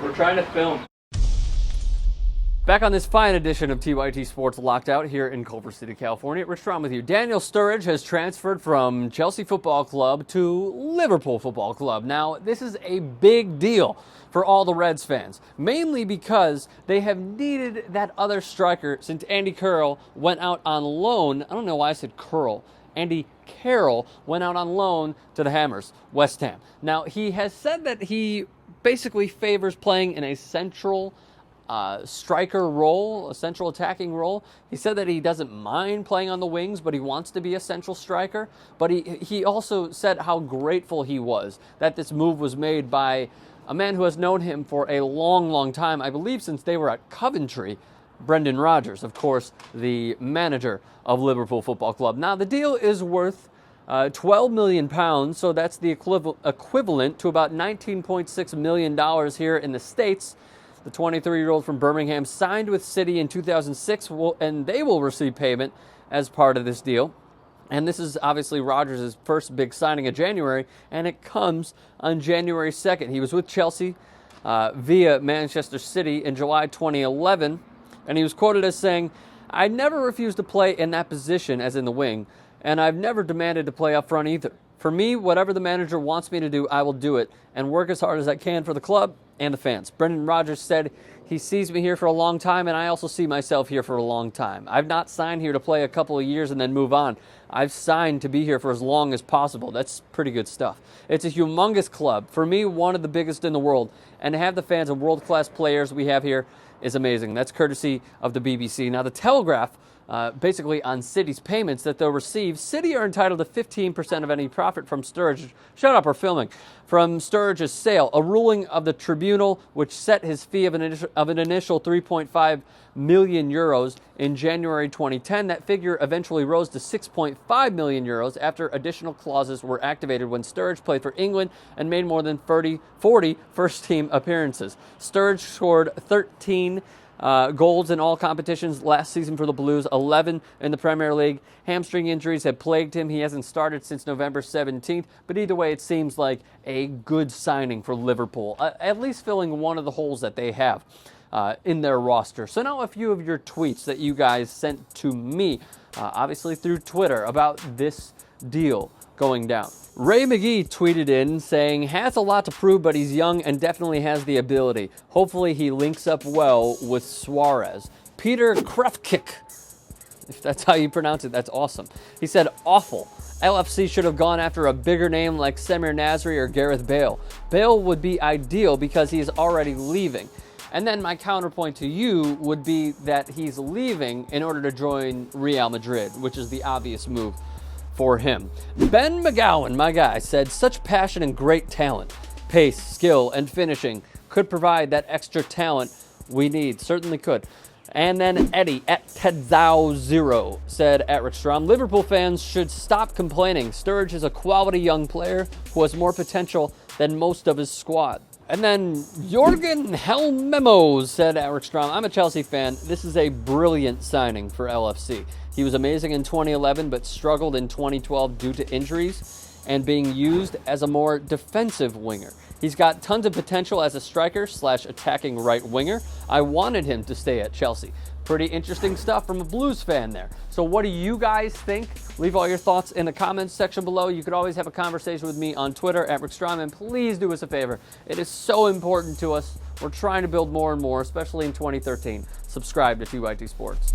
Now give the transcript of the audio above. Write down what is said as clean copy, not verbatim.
We're trying to film. Back on this fine edition of TYT Sports Locked Out here in Culver City, California. Rich Strom with you. Daniel Sturridge has transferred from Chelsea Football Club to Liverpool Football Club. Now, this is a big deal for all the Reds fans, mainly because they have needed that other striker since Andy Carroll went out on loan. I don't know why I said Curl. Andy Carroll went out on loan to the Hammers, West Ham. Now, he has said that he basically favors playing in a central striker role, a central attacking role. He said that he doesn't mind playing on the wings, but he wants to be a central striker. But he also said how grateful he was that this move was made by a man who has known him for a long, long time, I believe since they were at Coventry, Brendan Rodgers, of course, the manager of Liverpool Football Club. Now, the deal is worth £12 million, so that's the equivalent to about $19.6 million here in the States. The 23-year-old from Birmingham signed with City in 2006, and they will receive payment as part of this deal. And this is obviously Rodgers' first big signing of January, and it comes on January 2nd. He was with Chelsea via Manchester City in July 2011, and he was quoted as saying, "I never refused to play in that position, as in the wing, and I've never demanded to play up front either. For me, whatever the manager wants me to do, I will do it and work as hard as I can for the club and the fans." Brendan Rodgers said, "He sees me here for a long time, and I also see myself here for a long time. I've not signed here to play a couple of years and then move on. I've signed to be here for as long as possible." That's pretty good stuff. It's a humongous club. For me, one of the biggest in the world. And to have the fans and world-class players we have here is amazing. That's courtesy of the BBC. Now, the Telegraph, basically on City's payments that they'll receive, City are entitled to 15% of any profit from Sturridge. Shut up, we're filming. From Sturridge's sale, a ruling of the tribunal which set his fee of an initial 3.5 million euros in January 2010. That figure eventually rose to 6.5 million euros after additional clauses were activated when Sturridge played for England and made more than 40 first-team appearances. Sturridge scored 13 goals in all competitions last season for the Blues, 11 in the Premier League. Hamstring injuries have plagued him. He hasn't started since November 17th, but either way, it seems like a good signing for Liverpool, at least filling one of the holes that they have in their roster. So now a few of your tweets that you guys sent to me, obviously through Twitter, about this deal going down. Ray McGee tweeted in saying, "Has a lot to prove, but he's young and definitely has the ability. Hopefully he links up well with Suarez." Peter Krefkick, if that's how you pronounce it, that's awesome. He said, "Awful. LFC should have gone after a bigger name like Samir Nasri or Gareth Bale. Bale would be ideal because he is already leaving." And then my counterpoint to you would be that he's leaving in order to join Real Madrid, which is the obvious move for him. Ben McGowan, my guy, said, "Such passion and great talent. Pace, skill, and finishing could provide that extra talent we need." Certainly could. And then Eddie at TedZao0 said, at Rick Strom, "Liverpool fans should stop complaining. Sturridge is a quality young player who has more potential than most of his squad." And then Jorgen Helmemos said at Rick Strom, "I'm a Chelsea fan. This is a brilliant signing for LFC. He was amazing in 2011, but struggled in 2012 due to injuries and being used as a more defensive winger. He's got tons of potential as a striker/attacking right winger. I wanted him to stay at Chelsea." Pretty interesting stuff from a Blues fan there. So what do you guys think? Leave all your thoughts in the comments section below. You could always have a conversation with me on Twitter at Rick Strom, and please do us a favor. It is so important to us. We're trying to build more and more, especially in 2013. Subscribe to TYT Sports.